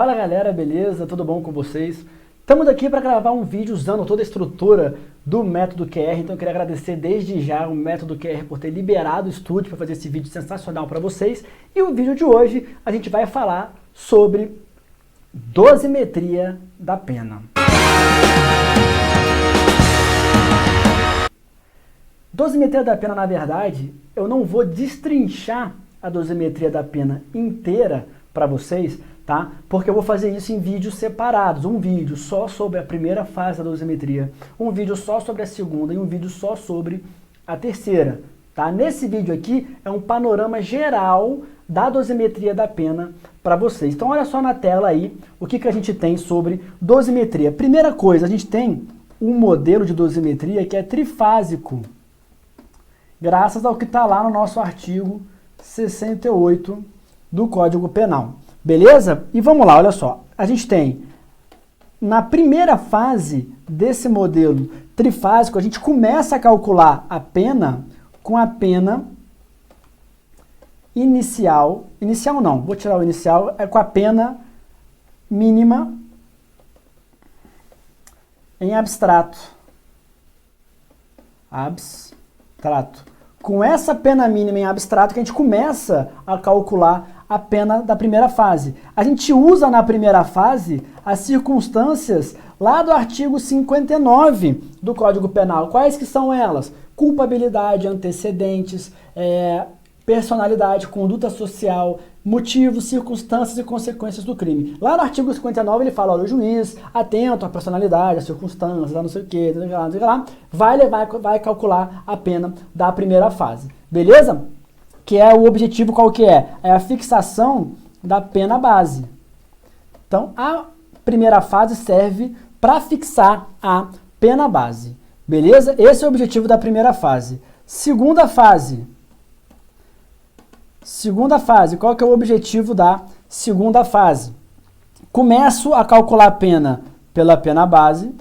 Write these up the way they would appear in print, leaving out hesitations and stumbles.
Fala galera, beleza? Tudo bom com vocês? Estamos aqui para gravar um vídeo usando toda a estrutura do Método QR, então eu queria agradecer desde já o Método QR por ter liberado o estúdio para fazer esse vídeo sensacional para vocês. E o vídeo de hoje a gente vai falar sobre dosimetria da pena. Dosimetria da pena, na verdade, eu não vou destrinchar a dosimetria da pena inteira para vocês, tá? Porque eu vou fazer isso em vídeos separados. Um vídeo só sobre a primeira fase da dosimetria, um vídeo só sobre a segunda e um vídeo só sobre a terceira, tá? Nesse vídeo aqui é um panorama geral da dosimetria da pena para vocês. Então olha só na tela aí o que a gente tem sobre dosimetria. Primeira coisa, a gente tem um modelo de dosimetria que é trifásico, graças ao que está lá no nosso artigo 68 do Código Penal. Beleza? E vamos lá, olha só. A gente tem, na primeira fase desse modelo trifásico, a gente começa a calcular a pena com a pena inicial. Inicial não, vou tirar o inicial, é com a pena mínima em abstrato. Com essa pena mínima em abstrato que a gente começa a calcular a pena da primeira fase. A gente usa na primeira fase as circunstâncias lá do artigo 59 do Código Penal. Quais que são elas? Culpabilidade, antecedentes, personalidade, conduta social, motivos, circunstâncias e consequências do crime. Lá no artigo 59 ele fala, olha, o juiz, atento à personalidade, às circunstâncias, a não sei o que, vai calcular a pena da primeira fase. Beleza? Que é o objetivo qual que é? É a fixação da pena base. Então, a primeira fase serve para fixar a pena base. Beleza? Esse é o objetivo da primeira fase. Segunda fase, qual que é o objetivo da segunda fase? Começo a calcular a pena pela pena base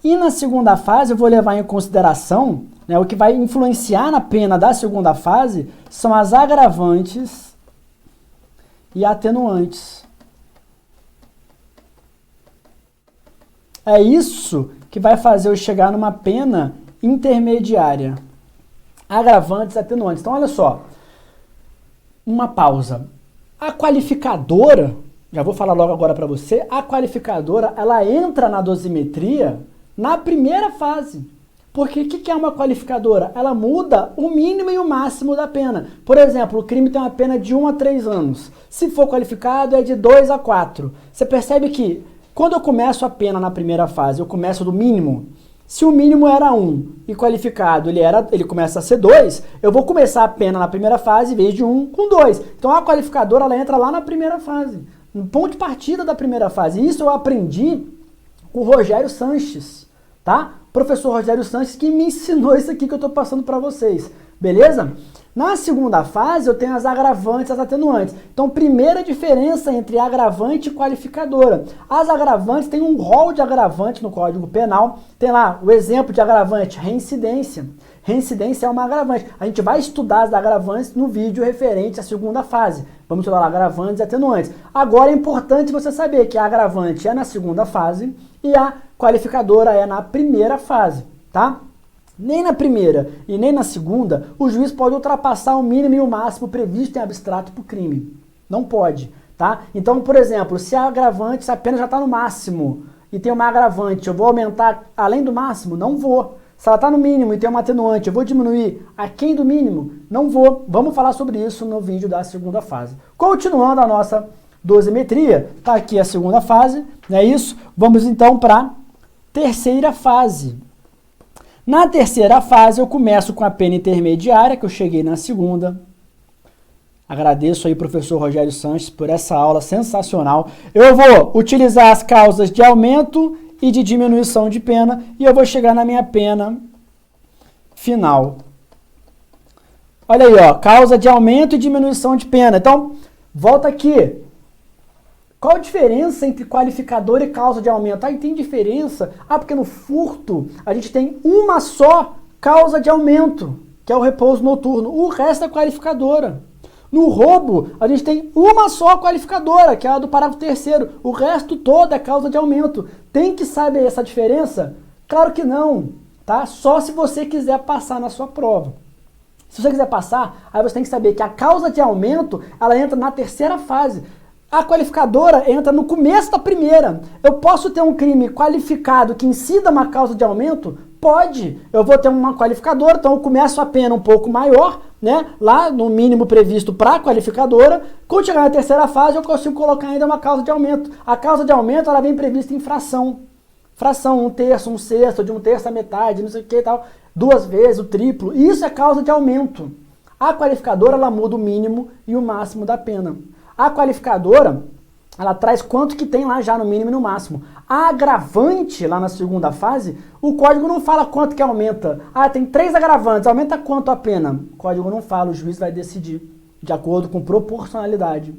e na segunda fase eu vou levar em consideração, o que vai influenciar na pena da segunda fase são as agravantes e atenuantes. É isso que vai fazer eu chegar numa pena intermediária. Agravantes e atenuantes. Então, olha só. Uma pausa. A qualificadora, já vou falar logo agora para você, a qualificadora, ela entra na dosimetria na primeira fase. Porque o que é uma qualificadora? Ela muda o mínimo e o máximo da pena. Por exemplo, o crime tem uma pena de 1 a 3 anos. Se for qualificado, é de 2 a 4. Você percebe que quando eu começo a pena na primeira fase, eu começo do mínimo. Se o mínimo era 1 e qualificado ele começa a ser 2, eu vou começar a pena na primeira fase em vez de 1 com 2. Então a qualificadora ela entra lá na primeira fase, no ponto de partida da primeira fase. Isso eu aprendi com o Rogério Sanches, tá? Professor Rogério Sanches que me ensinou isso aqui que eu estou passando para vocês, beleza? Na segunda fase eu tenho as agravantes e as atenuantes. Então, primeira diferença entre agravante e qualificadora. As agravantes têm um rol de agravante no Código Penal. Tem lá o exemplo de agravante, reincidência. Reincidência é uma agravante. A gente vai estudar as agravantes no vídeo referente à segunda fase. Vamos estudar lá agravantes e atenuantes. Agora é importante você saber que a agravante é na segunda fase e a qualificadora é na primeira fase, tá? Nem na primeira e nem na segunda, o juiz pode ultrapassar o mínimo e o máximo previsto em abstrato para o crime. Não pode, tá? Então, por exemplo, se a agravante, se a pena já está no máximo e tem uma agravante, eu vou aumentar além do máximo? Não vou. Se ela está no mínimo e tem uma atenuante, eu vou diminuir aquém do mínimo? Não vou. Vamos falar sobre isso no vídeo da segunda fase. Continuando a nossa dosimetria, tá aqui a segunda fase, não é isso? Vamos então para a terceira fase. Na terceira fase, eu começo com a pena intermediária, que eu cheguei na segunda. Agradeço aí, professor Rogério Sanches, por essa aula sensacional. Eu vou utilizar as causas de aumento e de diminuição de pena, e eu vou chegar na minha pena final. Olha aí, ó, causa de aumento e diminuição de pena. Então, volta aqui. Qual a diferença entre qualificador e causa de aumento? Ah, tem diferença? Ah, porque no furto a gente tem uma só causa de aumento, que é o repouso noturno. O resto é qualificadora. No roubo, a gente tem uma só qualificadora, que é a do parágrafo 3º. O resto todo é causa de aumento. Tem que saber essa diferença? Claro que não, tá? Só se você quiser passar na sua prova. Se você quiser passar, aí você tem que saber que a causa de aumento, ela entra na terceira fase. A qualificadora entra no começo da primeira. Eu posso ter um crime qualificado que incida uma causa de aumento? Pode. Eu vou ter uma qualificadora, então eu começo a pena um pouco maior, né? Lá no mínimo previsto para a qualificadora. Quando chegar na terceira fase, eu consigo colocar ainda uma causa de aumento. A causa de aumento, ela vem prevista em fração. Fração, 1/3, 1/6, de 1/3 a metade, não sei o que e tal. 2 vezes, o triplo. Isso é causa de aumento. A qualificadora, ela muda o mínimo e o máximo da pena. A qualificadora, ela traz quanto que tem lá já no mínimo e no máximo. A agravante, lá na segunda fase, o código não fala quanto que aumenta. Ah, tem 3 agravantes, aumenta quanto a pena? O código não fala, o juiz vai decidir, de acordo com proporcionalidade.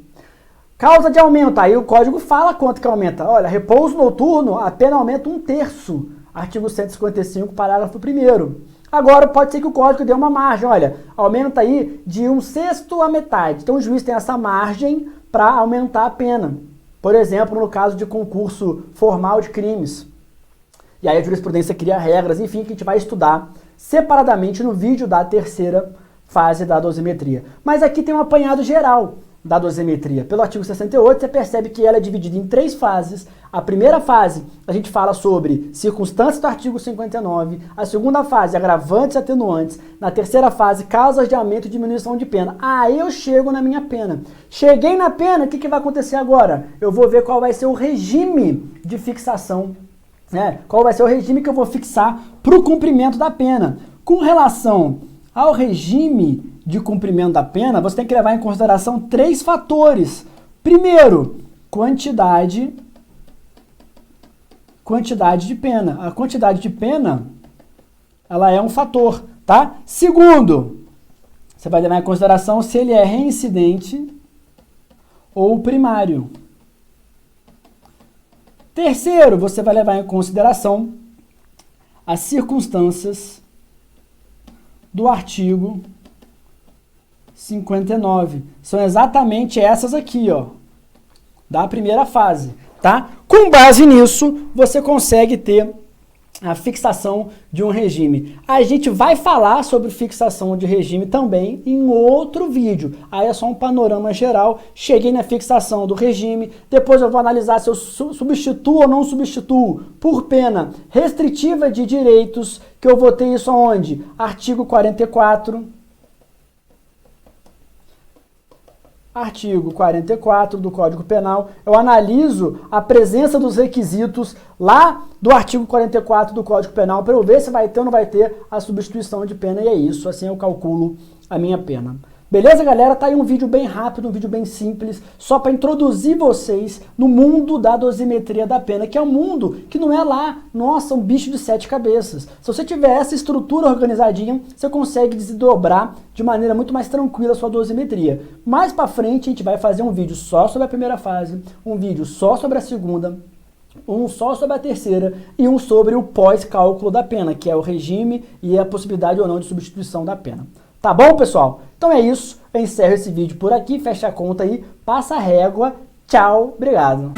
Causa de aumento, aí o código fala quanto que aumenta. Olha, repouso noturno, a pena aumenta 1/3. Artigo 155, parágrafo 1º. Agora pode ser que o código dê uma margem, olha, aumenta aí de 1/6 a metade. Então o juiz tem essa margem para aumentar a pena. Por exemplo, no caso de concurso formal de crimes. E aí a jurisprudência cria regras, enfim, que a gente vai estudar separadamente no vídeo da terceira fase da dosimetria. Mas aqui tem um apanhado geral da dosimetria. Pelo artigo 68, você percebe que ela é dividida em 3 fases. A primeira fase, a gente fala sobre circunstâncias do artigo 59. A segunda fase, agravantes e atenuantes. Na terceira fase, causas de aumento e diminuição de pena. Aí eu chego na minha pena. Cheguei na pena, o que vai acontecer agora? Eu vou ver qual vai ser o regime de fixação, né? Qual vai ser o regime que eu vou fixar para o cumprimento da pena. Com relação ao regime de cumprimento da pena, você tem que levar em consideração 3 fatores. Primeiro, quantidade de pena. A quantidade de pena, ela é um fator, tá? Segundo, você vai levar em consideração se ele é reincidente ou primário. Terceiro, você vai levar em consideração as circunstâncias do artigo 59. São exatamente essas aqui, ó, da primeira fase, tá? Com base nisso, você consegue ter a fixação de um regime. A gente vai falar sobre fixação de regime também em outro vídeo. Aí é só um panorama geral. Cheguei na fixação do regime, depois eu vou analisar se eu substituo ou não substituo por pena restritiva de direitos, que eu vou ter isso aonde? Artigo 44. Artigo 44 do Código Penal, eu analiso a presença dos requisitos lá do artigo 44 do Código Penal para eu ver se vai ter ou não vai ter a substituição de pena, e é isso, assim eu calculo a minha pena. Beleza, galera? Tá aí um vídeo bem rápido, um vídeo bem simples, só para introduzir vocês no mundo da dosimetria da pena, que é um mundo que não é lá, nossa, um bicho de 7 cabeças. Se você tiver essa estrutura organizadinha, você consegue desdobrar de maneira muito mais tranquila a sua dosimetria. Mais para frente, a gente vai fazer um vídeo só sobre a primeira fase, um vídeo só sobre a segunda, um só sobre a terceira e um sobre o pós-cálculo da pena, que é o regime e a possibilidade ou não de substituição da pena. Tá bom, pessoal? Então é isso. Eu encerro esse vídeo por aqui, fecha a conta aí, passa a régua. Tchau, obrigado.